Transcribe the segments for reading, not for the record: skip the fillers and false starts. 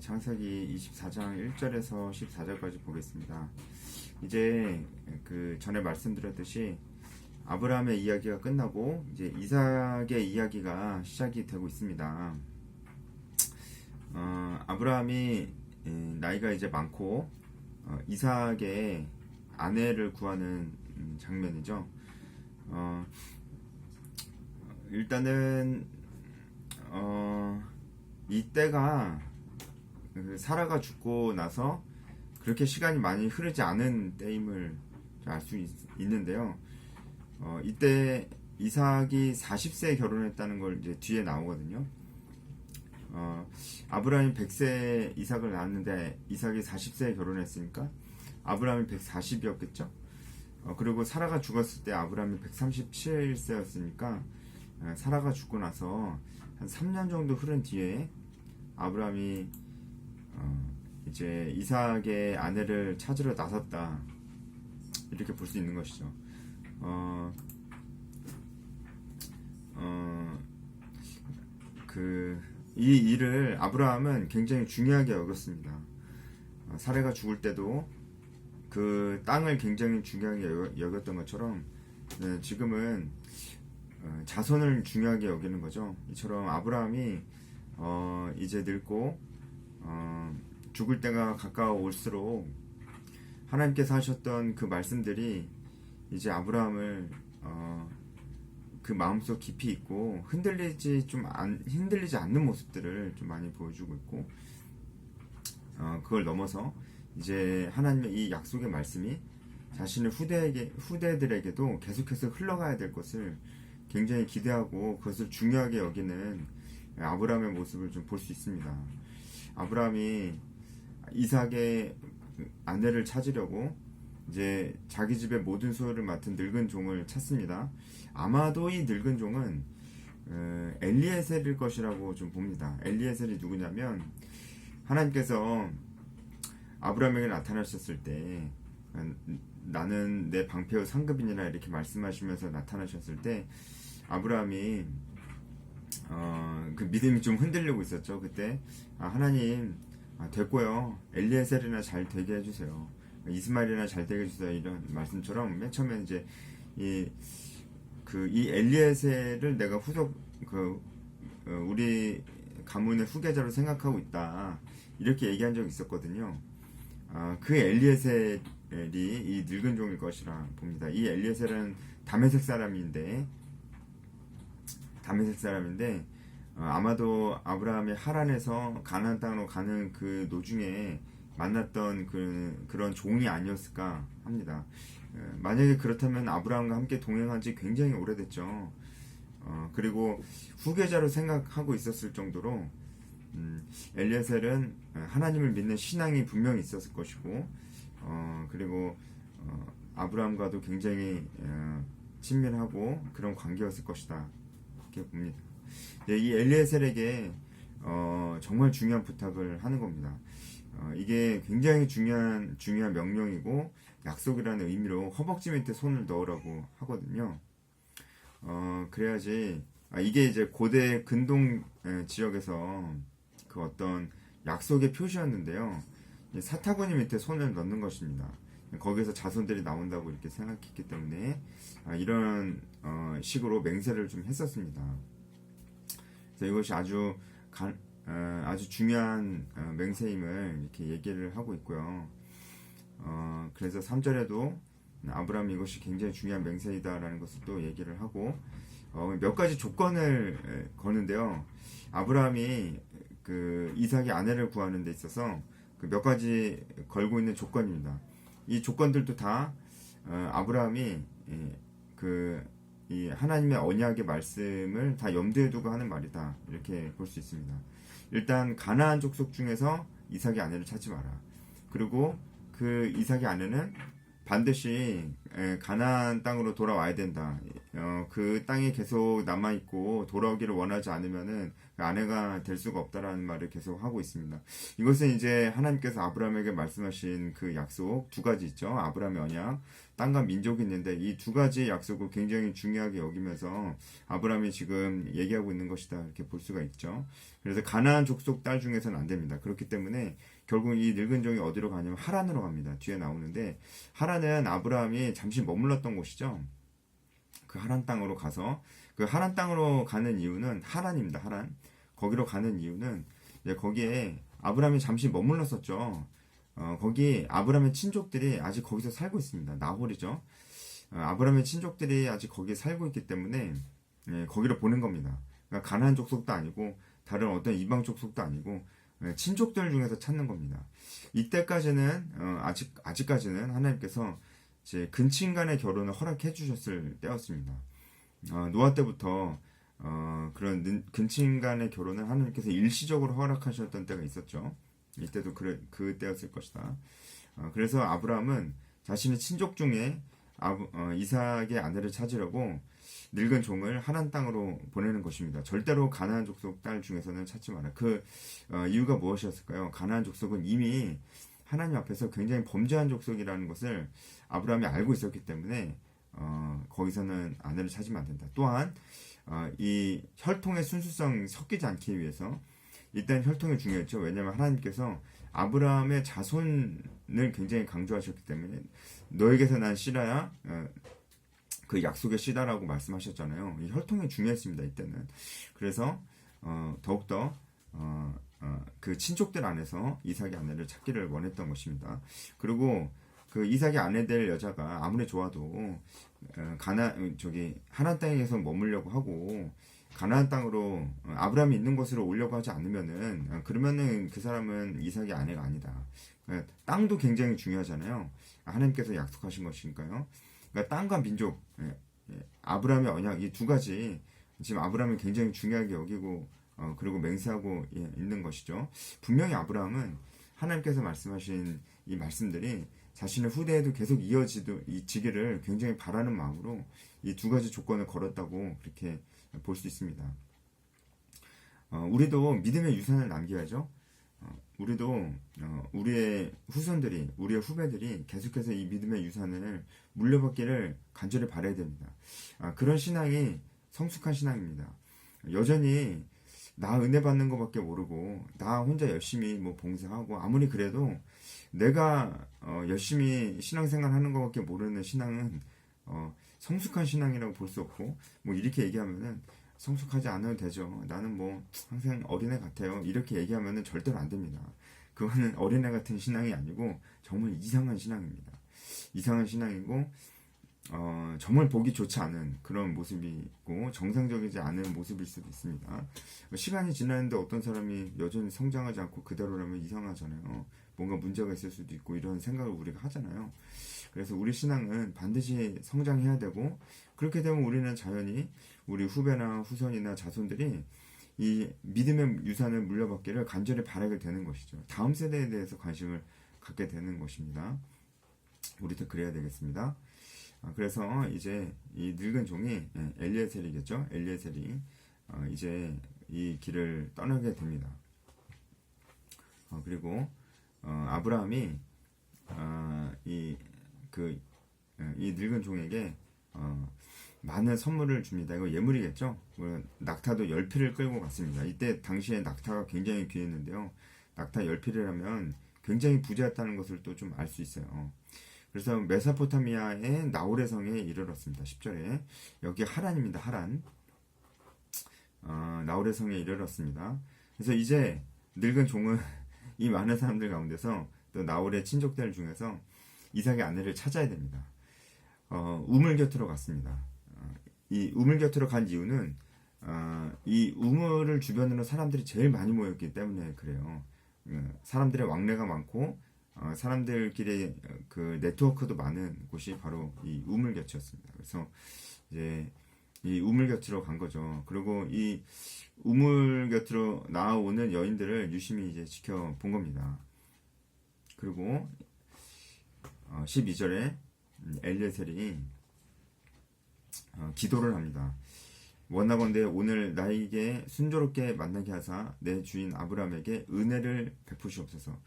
창세기 24장 1절에서 14절까지 보겠습니다. 이제 그 전에 말씀드렸듯이 아브라함의 이야기가 끝나고 이제 이삭의 이야기가 시작이 되고 있습니다. 아브라함이 나이가 이제 많고 이삭의 아내를 구하는 장면이죠. 일단은 이때가 사라가 죽고 나서 그렇게 시간이 많이 흐르지 않은 때임을 알 수 있는데요. 이때 이삭이 40세에 결혼했다는 걸 이제 뒤에 나오거든요. 아브라함이 100세에 이삭을 낳았는데 이삭이 40세에 결혼했으니까 아브라함이 140이었겠죠. 그리고 사라가 죽었을 때 아브라함이 137세였으니까 사라가 죽고 나서 한 3년 정도 흐른 뒤에 아브라함이 이제 이삭의 아내를 찾으러 나섰다, 이렇게 볼 수 있는 것이죠. 이 일을 아브라함은 굉장히 중요하게 여겼습니다. 사라가 죽을 때도 그 땅을 굉장히 중요하게 여겼던 것처럼 지금은 자손을 중요하게 여기는 거죠. 이처럼 아브라함이 이제 늙고 죽을 때가 가까워올수록 하나님께서 하셨던 그 말씀들이 이제 아브라함을 그 마음속 깊이 있고 흔들리지 않는 모습들을 좀 많이 보여주고 있고, 그걸 넘어서 이제 하나님의 이 약속의 말씀이 자신의 후대들에게도 계속해서 흘러가야 될 것을 굉장히 기대하고 그것을 중요하게 여기는 아브라함의 모습을 좀 볼 수 있습니다. 아브라함이 이삭의 아내를 찾으려고 이제 자기 집의 모든 소유를 맡은 늙은 종을 찾습니다. 아마도 이 늙은 종은 엘리에셀일 것이라고 좀 봅니다. 엘리에셀이 누구냐면, 하나님께서 아브라함에게 나타나셨을 때 나는 내 방패의 상급이니라 이렇게 말씀하시면서 나타나셨을 때 아브라함이 그 믿음이 좀 흔들리고 있었죠. 그때 하나님 됐고요, 엘리에셀이나 잘 되게 해주세요, 이스마엘이나 잘 되게 해주세요, 이런 말씀처럼 맨 처음에 이제 이 엘리에셀을 내가 우리 가문의 후계자로 생각하고 있다, 이렇게 얘기한 적이 있었거든요. 그 엘리에셀이 이 늙은 종일 것이라 봅니다. 이 엘리에셀은 다메섹 사람인데 아마도 아브라함이 하란에서 가나안 땅으로 가는 그 도중에 만났던 그런 종이 아니었을까 합니다. 만약에 그렇다면 아브라함과 함께 동행한 지 굉장히 오래됐죠. 그리고 후계자로 생각하고 있었을 정도로 엘리에셀은 하나님을 믿는 신앙이 분명히 있었을 것이고, 그리고 아브라함과도 굉장히 친밀하고 그런 관계였을 것이다, 이렇게 봅니다. 이 엘리에셀에게 정말 중요한 부탁을 하는 겁니다. 이게 굉장히 중요한 명령이고 약속이라는 의미로 허벅지 밑에 손을 넣으라고 하거든요. 그래야지, 이게 이제 고대 근동 지역에서 그 어떤 약속의 표시였는데요. 사타구니 밑에 손을 넣는 것입니다. 거기서 자손들이 나온다고 이렇게 생각했기 때문에 이런 식으로 맹세를 좀 했었습니다. 그래서 이것이 아주 중요한 맹세임을 이렇게 얘기를 하고 있고요. 그래서 3절에도 아브라함이 이것이 굉장히 중요한 맹세이다라는 것을 또 얘기를 하고 몇 가지 조건을 거는데요. 아브라함이 그 이삭의 아내를 구하는 데 있어서 그 몇 가지 걸고 있는 조건입니다. 이 조건들도 다 아브라함이 이 하나님의 언약의 말씀을 다 염두에 두고 하는 말이다, 이렇게 볼 수 있습니다. 일단 가나안 족속 중에서 이삭의 아내를 찾지 마라. 그리고 그 이삭의 아내는 반드시 가나안 땅으로 돌아와야 된다. 그 땅에 계속 남아있고 돌아오기를 원하지 않으면은 그 아내가 될 수가 없다라는 말을 계속 하고 있습니다. 이것은 이제 하나님께서 아브라함에게 말씀하신 그 약속 두 가지 있죠. 아브라함의 언약, 땅과 민족이 있는데 이 두 가지 약속을 굉장히 중요하게 여기면서 아브라함이 지금 얘기하고 있는 것이다 이렇게 볼 수가 있죠. 그래서 가나안 족속 딸 중에서는 안 됩니다. 그렇기 때문에 결국 이 늙은 종이 어디로 가냐면 하란으로 갑니다. 뒤에 나오는데 하란은 아브라함이 잠시 머물렀던 곳이죠. 그 하란 땅으로 가서 그 하란 땅으로 가는 이유는 하란입니다. 하란. 거기로 가는 이유는 거기에 아브라함이 잠시 머물렀었죠. 거기 아브라함의 친족들이 아직 거기서 살고 있습니다. 나홀이죠. 아브라함의 친족들이 아직 거기에 살고 있기 때문에 거기로 보낸 겁니다. 그러니까 가나안 족속도 아니고 다른 어떤 이방 족속도 아니고 친족들 중에서 찾는 겁니다. 이때까지는 아직까지는 하나님께서 이제 근친 간의 결혼을 허락해 주셨을 때였습니다. 노아 때부터 그런 근친 간의 결혼을 하나님께서 일시적으로 허락하셨던 때가 있었죠. 이때도 그때였을 것이다. 그래서 아브라함은 자신의 친족 중에 이삭의 아내를 찾으려고 늙은 종을 하란 땅으로 보내는 것입니다. 절대로 가나안 족속 딸 중에서는 찾지 마라. 이유가 무엇이었을까요? 가나안 족속은 이미 하나님 앞에서 굉장히 범죄한 족속이라는 것을 아브라함이 알고 있었기 때문에 거기서는 아내를 찾으면 안 된다. 또한 이 혈통의 순수성 섞이지 않기 위해서 일단 혈통이 중요했죠. 왜냐하면 하나님께서 아브라함의 자손을 굉장히 강조하셨기 때문에 너에게서 난 씨라야 그 약속의 씨다라고 말씀하셨잖아요. 이 혈통이 중요했습니다. 이때는. 그래서 더욱더 그 친족들 안에서 이삭의 아내를 찾기를 원했던 것입니다. 그리고 그 이삭의 아내 될 여자가 아무리 좋아도 하란 땅에 계속 머물려고 하고 가나안 땅으로 아브라함이 있는 곳으로 오려고 하지 않으면은 그러면은 그 사람은 이삭의 아내가 아니다. 땅도 굉장히 중요하잖아요. 하나님께서 약속하신 것이니까요. 그러니까 땅과 민족, 아브라함의 언약 이 두 가지 지금 아브라함이 굉장히 중요하게 여기고 그리고 맹세하고 있는 것이죠. 분명히 아브라함은 하나님께서 말씀하신 이 말씀들이 자신의 후대에도 계속 이어지기를 굉장히 바라는 마음으로 이 두 가지 조건을 걸었다고 그렇게 볼 수 있습니다. 우리도 믿음의 유산을 남겨야죠. 우리도 우리의 후손들이, 우리의 후배들이 계속해서 이 믿음의 유산을 물려받기를 간절히 바라야 됩니다. 그런 신앙이 성숙한 신앙입니다. 여전히 나 은혜 받는 것밖에 모르고 나 혼자 열심히 뭐 봉사하고 아무리 그래도 내가 열심히 신앙생활 하는 것밖에 모르는 신앙은 성숙한 신앙이라고 볼 수 없고 뭐 이렇게 얘기하면은 성숙하지 않아도 되죠. 나는 뭐 항상 어린애 같아요. 이렇게 얘기하면은 절대로 안 됩니다. 그거는 어린애 같은 신앙이 아니고 정말 이상한 신앙입니다. 이상한 신앙이고 정말 보기 좋지 않은 그런 모습이고 정상적이지 않은 모습일 수도 있습니다. 시간이 지나는데 어떤 사람이 여전히 성장하지 않고 그대로라면 이상하잖아요. 뭔가 문제가 있을 수도 있고 이런 생각을 우리가 하잖아요. 그래서 우리 신앙은 반드시 성장해야 되고 그렇게 되면 우리는 자연히 우리 후배나 후손이나 자손들이 이 믿음의 유산을 물려받기를 간절히 바라게 되는 것이죠. 다음 세대에 대해서 관심을 갖게 되는 것입니다. 우리도 그래야 되겠습니다. 그래서 이제 이 늙은 종이 엘리에셀이겠죠. 엘리에셀이 이제 이 길을 떠나게 됩니다. 그리고 아브라함이 이 늙은 종에게 많은 선물을 줍니다. 이거 예물이겠죠. 낙타도 10피를 끌고 갔습니다. 이때 당시에 낙타가 굉장히 귀했는데요. 낙타 10피라면 굉장히 부자였다는 것을 또 좀 알 수 있어요. 그래서 메소포타미아의 나홀의 성에 이르렀습니다. 10절에 여기 하란입니다. 하란. 나홀의 성에 이르렀습니다. 그래서 이제 늙은 종은 이 많은 사람들 가운데서 또 나홀의 친족들 중에서 이삭의 아내를 찾아야 됩니다. 우물 곁으로 갔습니다. 이 우물 곁으로 간 이유는 이 우물을 주변으로 사람들이 제일 많이 모였기 때문에 그래요. 사람들의 왕래가 많고 사람들끼리 그 네트워크도 많은 곳이 바로 이 우물 곁이었습니다. 그래서 이제 이 우물 곁으로 간 거죠. 그리고 이 우물 곁으로 나오는 여인들을 유심히 이제 지켜본 겁니다. 그리고 12절에 엘리에셀이 기도를 합니다. 원하건대 오늘 나에게 순조롭게 만나게 하사 내 주인 아브라함에게 은혜를 베푸시옵소서.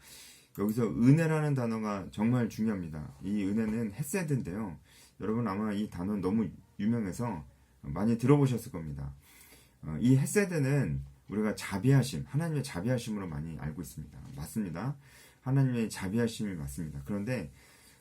여기서 은혜라는 단어가 정말 중요합니다. 이 은혜는 헤세드인데요. 여러분 아마 이 단어는 너무 유명해서 많이 들어보셨을 겁니다. 이 헤세드는 우리가 자비하심, 하나님의 자비하심으로 많이 알고 있습니다. 맞습니다. 하나님의 자비하심이 맞습니다. 그런데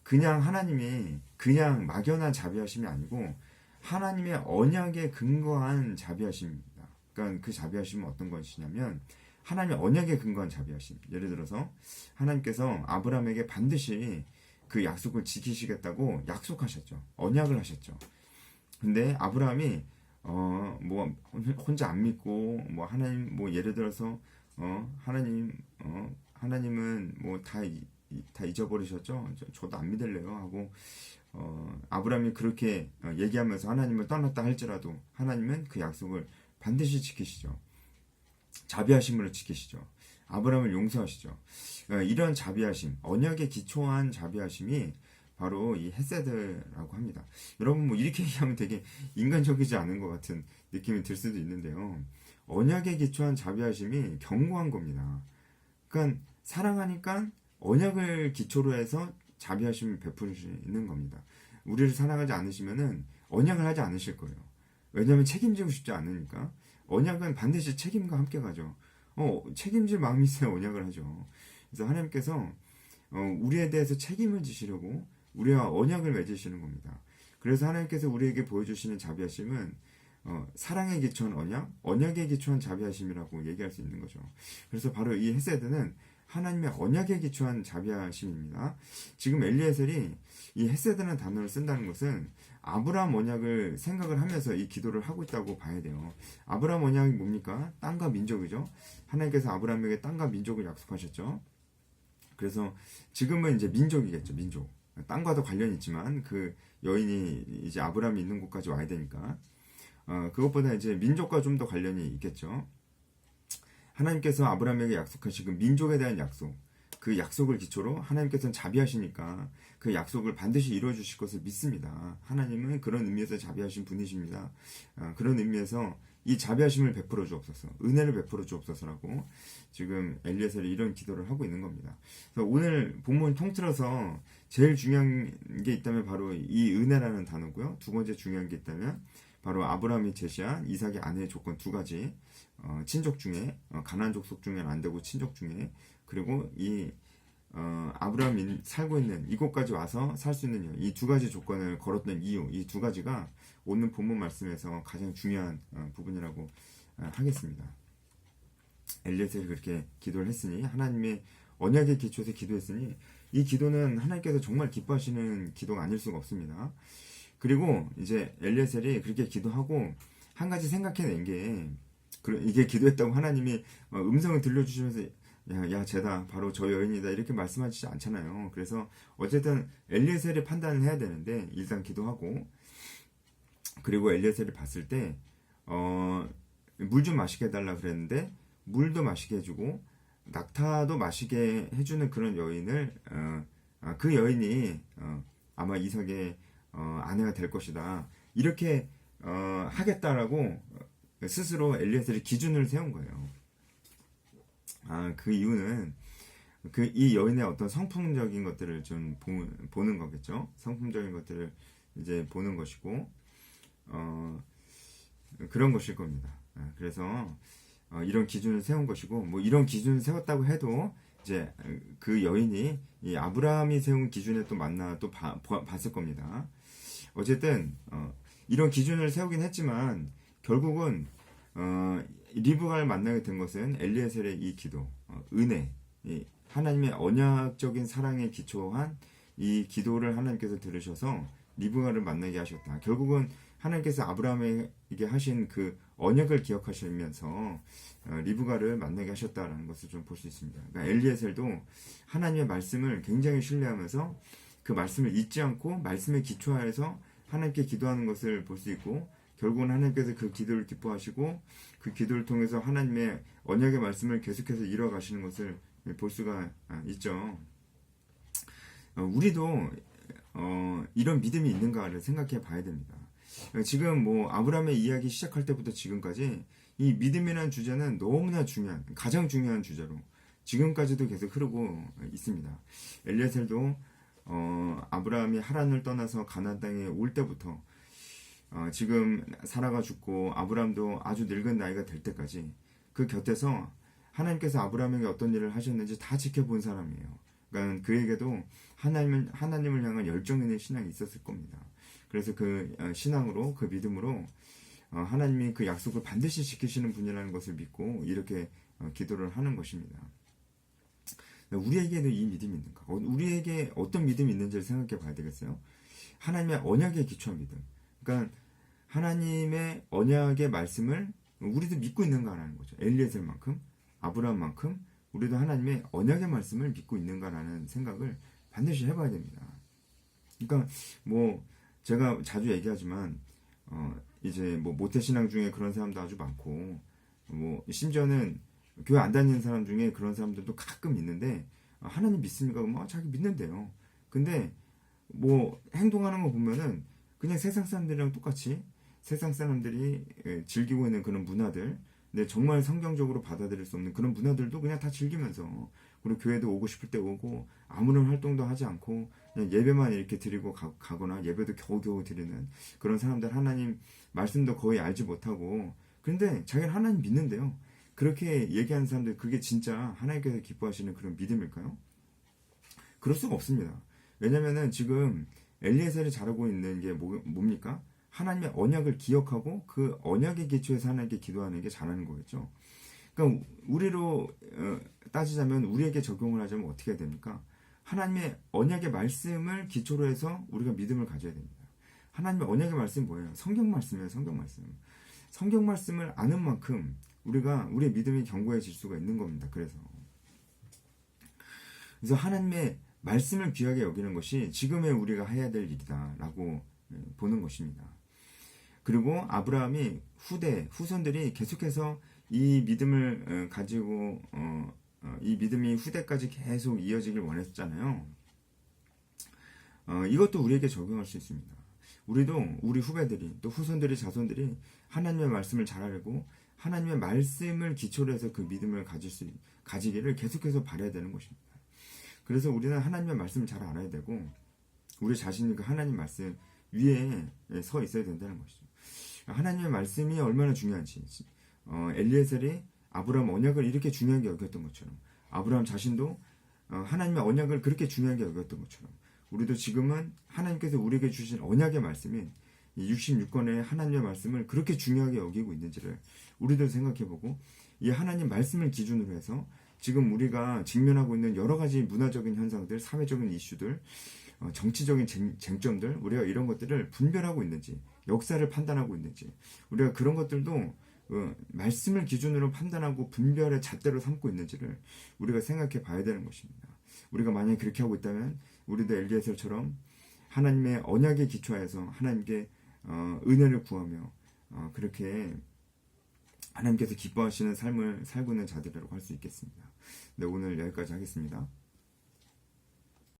그냥 하나님이 그냥 막연한 자비하심이 아니고 하나님의 언약에 근거한 자비하심입니다. 그러니까 그 자비하심은 어떤 것이냐면 하나님의 언약에 근거한 자비하심. 예를 들어서 하나님께서 아브라함에게 반드시 그 약속을 지키시겠다고 약속하셨죠. 언약을 하셨죠. 근데 아브라함이 뭐 혼자 안 믿고 뭐 하나님 뭐 예를 들어서 하나님은 뭐 다 잊어버리셨죠. 저도 안 믿을래요 하고 아브라함이 그렇게 얘기하면서 하나님을 떠났다 할지라도 하나님은 그 약속을 반드시 지키시죠. 자비하심으로 지키시죠. 아브라함을 용서하시죠. 이런 자비하심, 언약에 기초한 자비하심이 바로 이 헤세드라고 합니다. 여러분 뭐 이렇게 얘기하면 되게 인간적이지 않은 것 같은 느낌이 들 수도 있는데요. 언약에 기초한 자비하심이 견고한 겁니다. 그러니까 사랑하니까 언약을 기초로 해서 자비하심을 베푸시는 겁니다. 우리를 사랑하지 않으시면은 언약을 하지 않으실 거예요. 왜냐하면 책임지고 싶지 않으니까. 언약은 반드시 책임과 함께 가죠. 책임질 마음이 있어야 언약을 하죠. 그래서 하나님께서 우리에 대해서 책임을 지시려고 우리와 언약을 맺으시는 겁니다. 그래서 하나님께서 우리에게 보여주시는 자비하심은 사랑에 기초한 언약, 언약에 기초한 자비하심이라고 얘기할 수 있는 거죠. 그래서 바로 이 헤세드는 하나님의 언약에 기초한 자비하심입니다. 지금 엘리에셀이 이 헤세드라는 단어를 쓴다는 것은 아브라함 언약을 생각을 하면서 이 기도를 하고 있다고 봐야 돼요. 아브라함 언약이 뭡니까? 땅과 민족이죠. 하나님께서 아브라함에게 땅과 민족을 약속하셨죠. 그래서 지금은 이제 민족이겠죠. 민족. 땅과도 관련이 있지만 그 여인이 이제 아브라함이 있는 곳까지 와야 되니까 그것보다 이제 민족과 좀 더 관련이 있겠죠. 하나님께서 아브라함에게 약속하신 그 민족에 대한 약속, 그 약속을 기초로 하나님께서는 자비하시니까 그 약속을 반드시 이루어 주실 것을 믿습니다. 하나님은 그런 의미에서 자비하신 분이십니다. 그런 의미에서 이 자비하심을 베풀어 주옵소서, 은혜를 베풀어 주옵소서라고 지금 엘리에셀이 이런 기도를 하고 있는 겁니다. 그래서 오늘 본문 통틀어서 제일 중요한 게 있다면 바로 이 은혜라는 단어고요. 두 번째 중요한 게 있다면 바로 아브라함이 제시한 이삭의 아내의 조건 두 가지. 친족 중에 가나안 족속 중에는 안 되고 친족 중에 그리고 이 아브라함이 살고 있는 이곳까지 와서 살 수 있는 이 두 가지 조건을 걸었던 이유, 이 두 가지가 오늘 본문 말씀에서 가장 중요한 부분이라고 하겠습니다. 엘리에셀이 그렇게 기도를 했으니 하나님의 언약의 기초에서 기도했으니 이 기도는 하나님께서 정말 기뻐하시는 기도가 아닐 수가 없습니다. 그리고 이제 엘리에셀이 그렇게 기도하고 한 가지 생각해낸 게 이게 기도했다고 하나님이 음성을 들려주시면서 야 쟤다 바로 저 여인이다 이렇게 말씀하시지 않잖아요. 그래서 어쨌든 엘리에셀이 판단을 해야 되는데 일단 기도하고 그리고 엘리에셀이 봤을 때 물 좀 마시게 해달라 그랬는데 물도 마시게 해주고 낙타도 마시게 해주는 그런 여인을 그 여인이 아마 이삭의 아내가 될 것이다 이렇게 하겠다라고 스스로 엘리에셀이 기준을 세운 거예요. 그 이유는 이 여인의 어떤 성품적인 것들을 좀 보는 거겠죠. 성품적인 것들을 이제 보는 것이고 그런 것일 겁니다. 그래서 이런 기준을 세운 것이고 뭐 이런 기준을 세웠다고 해도 이제 그 여인이 이 아브라함이 세운 기준에 또 봤을 겁니다. 어쨌든 이런 기준을 세우긴 했지만 결국은 리브가를 만나게 된 것은 엘리에셀의 이 기도, 은혜, 하나님의 언약적인 사랑에 기초한 이 기도를 하나님께서 들으셔서 리브가를 만나게 하셨다. 결국은 하나님께서 아브라함에게 하신 그 언약을 기억하시면서 리브가를 만나게 하셨다라는 것을 좀 볼 수 있습니다. 그러니까 엘리에셀도 하나님의 말씀을 굉장히 신뢰하면서 그 말씀을 잊지 않고 말씀에 기초하여서 하나님께 기도하는 것을 볼 수 있고 결국은 하나님께서 그 기도를 기뻐하시고 그 기도를 통해서 하나님의 언약의 말씀을 계속해서 이뤄가시는 것을 볼 수가 있죠. 우리도 이런 믿음이 있는가를 생각해 봐야 됩니다. 지금 뭐 아브라함의 이야기 시작할 때부터 지금까지 이 믿음이라는 주제는 너무나 중요한, 가장 중요한 주제로 지금까지도 계속 흐르고 있습니다. 엘리에셀도 아브라함이 하란을 떠나서 가나안 땅에 올 때부터 지금 사라가 죽고 아브라함도 아주 늙은 나이가 될 때까지 그 곁에서 하나님께서 아브라함에게 어떤 일을 하셨는지 다 지켜본 사람이에요. 그러니까 그에게도 하나님을 향한 열정 있는 신앙이 있었을 겁니다. 그래서 그 신앙으로, 그 믿음으로 하나님이 그 약속을 반드시 지키시는 분이라는 것을 믿고 이렇게 기도를 하는 것입니다. 우리에게는 이 믿음이 있는가? 우리에게 어떤 믿음이 있는지를 생각해 봐야 되겠어요. 하나님의 언약에 기초한 믿음. 그러니까 하나님의 언약의 말씀을 우리도 믿고 있는가라는 거죠. 엘리에셀만큼, 아브라함만큼 우리도 하나님의 언약의 말씀을 믿고 있는가라는 생각을 반드시 해봐야 됩니다. 그러니까 뭐 제가 자주 얘기하지만 이제 뭐 모태신앙 중에 그런 사람도 아주 많고 뭐 심지어는 교회 안 다니는 사람 중에 그런 사람들도 가끔 있는데 하나님 믿습니까? 그러면 자기 믿는데요. 근데 뭐 행동하는 거 보면은 그냥 세상 사람들이랑 똑같이 세상 사람들이 즐기고 있는 그런 문화들, 근데 정말 성경적으로 받아들일 수 없는 그런 문화들도 그냥 다 즐기면서, 그리고 교회도 오고 싶을 때 오고 아무런 활동도 하지 않고 그냥 예배만 이렇게 드리고 가거나 예배도 겨우겨우 드리는 그런 사람들, 하나님 말씀도 거의 알지 못하고, 그런데 자기는 하나님 믿는데요. 그렇게 얘기하는 사람들, 그게 진짜 하나님께서 기뻐하시는 그런 믿음일까요? 그럴 수가 없습니다. 왜냐면은 지금 엘리에셀이 잘하고 있는 게 뭡니까? 하나님의 언약을 기억하고 그 언약의 기초에서 하나님께 기도하는 게 잘하는 거겠죠. 그러니까 우리로 따지자면, 우리에게 적용을 하자면 어떻게 해야 됩니까? 하나님의 언약의 말씀을 기초로 해서 우리가 믿음을 가져야 됩니다. 하나님의 언약의 말씀이 뭐예요? 성경 말씀이에요. 성경 말씀. 성경 말씀을 아는 만큼 우리가 우리의 믿음이 견고해질 수가 있는 겁니다. 그래서 하나님의 말씀을 귀하게 여기는 것이 지금의 우리가 해야 될 일이다라고 보는 것입니다. 그리고 아브라함이 후손들이 계속해서 이 믿음을 가지고 이 믿음이 후대까지 계속 이어지길 원했잖아요. 이것도 우리에게 적용할 수 있습니다. 우리도 우리 후배들이, 또 후손들이, 자손들이 하나님의 말씀을 잘 알고 하나님의 말씀을 기초로 해서 그 믿음을 가지기를 계속해서 바라야 되는 것입니다. 그래서 우리는 하나님의 말씀을 잘 알아야 되고 우리 자신이 그 하나님 말씀 위에 서 있어야 된다는 것이죠. 하나님의 말씀이 얼마나 중요한지, 엘리에셀이 아브라함 언약을 이렇게 중요하게 여겼던 것처럼, 아브라함 자신도 하나님의 언약을 그렇게 중요하게 여겼던 것처럼, 우리도 지금은 하나님께서 우리에게 주신 언약의 말씀인 이 66권의 하나님의 말씀을 그렇게 중요하게 여기고 있는지를 우리도 생각해보고, 이 하나님 말씀을 기준으로 해서 지금 우리가 직면하고 있는 여러 가지 문화적인 현상들, 사회적인 이슈들, 정치적인 쟁점들, 우리가 이런 것들을 분별하고 있는지, 역사를 판단하고 있는지, 우리가 그런 것들도 말씀을 기준으로 판단하고 분별의 잣대로 삼고 있는지를 우리가 생각해 봐야 되는 것입니다. 우리가 만약에 그렇게 하고 있다면 우리도 엘리에셀처럼 하나님의 언약에 기초해서 하나님께 은혜를 구하며 그렇게 하나님께서 기뻐하시는 삶을 살고 있는 자들이라고 할 수 있겠습니다. 네, 오늘 여기까지 하겠습니다.